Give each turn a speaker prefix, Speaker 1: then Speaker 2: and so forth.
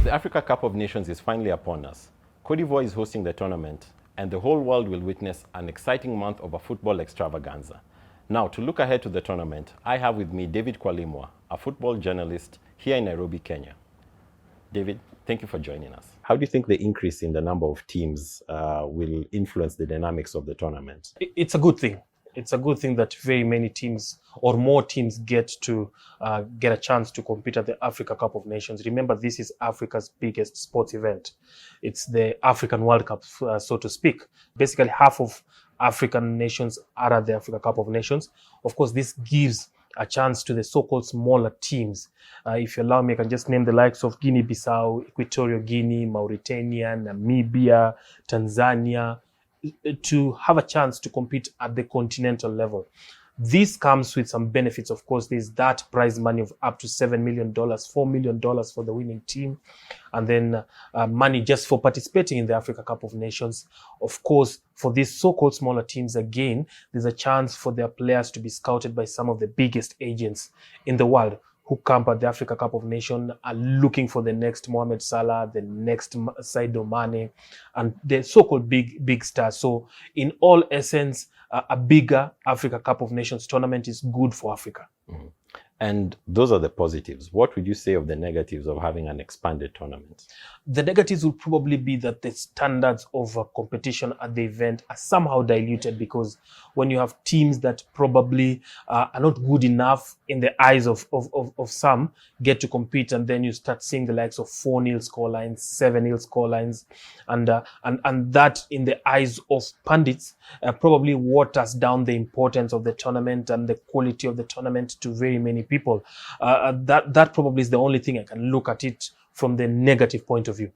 Speaker 1: The Africa Cup of Nations is finally upon us. Côte d'Ivoire is hosting the tournament, and the whole world will witness an exciting month of a football extravaganza. Now, to look ahead to the tournament, I have with me David Kwalimwa, a football journalist here in Nairobi, Kenya. David, thank you for joining us. How do you think the increase in the number of teams will influence the dynamics of the tournament?
Speaker 2: It's a good thing. It's a good thing that very many teams or more teams get a chance to compete at the Africa Cup of Nations. Remember, this is Africa's biggest sports event. It's the African World Cup, so to speak. Basically, half of African nations are at the Africa Cup of Nations. Of course, this gives a chance to the so-called smaller teams. If you allow me, I can just name the likes of Guinea-Bissau, Equatorial Guinea, Mauritania, Namibia, Tanzania, to have a chance to compete at the continental level. This comes with some benefits. Of course, there's that prize money of up to $7 million, $4 million for the winning team, and then money just for participating in the Africa Cup of Nations. Of course, for these so-called smaller teams, again, there's a chance for their players to be scouted by some of the biggest agents in the world who camp at the Africa Cup of Nations, are looking for the next Mohamed Salah, the next Sadio Mane, and the so-called big stars. So in all essence, a bigger Africa Cup of Nations tournament is good for Africa.
Speaker 1: Mm-hmm. And those are the positives. What would you say of the negatives of having an expanded tournament?
Speaker 2: The negatives will probably be that the standards of competition at the event are somehow diluted, because when you have teams that probably are not good enough in the eyes of some get to compete, and then you start seeing the likes of 4-0 scorelines, 7-0 scorelines, and that in the eyes of pundits probably waters down the importance of the tournament and the quality of the tournament to very many people. That probably is the only thing I can look at it from the negative point of view.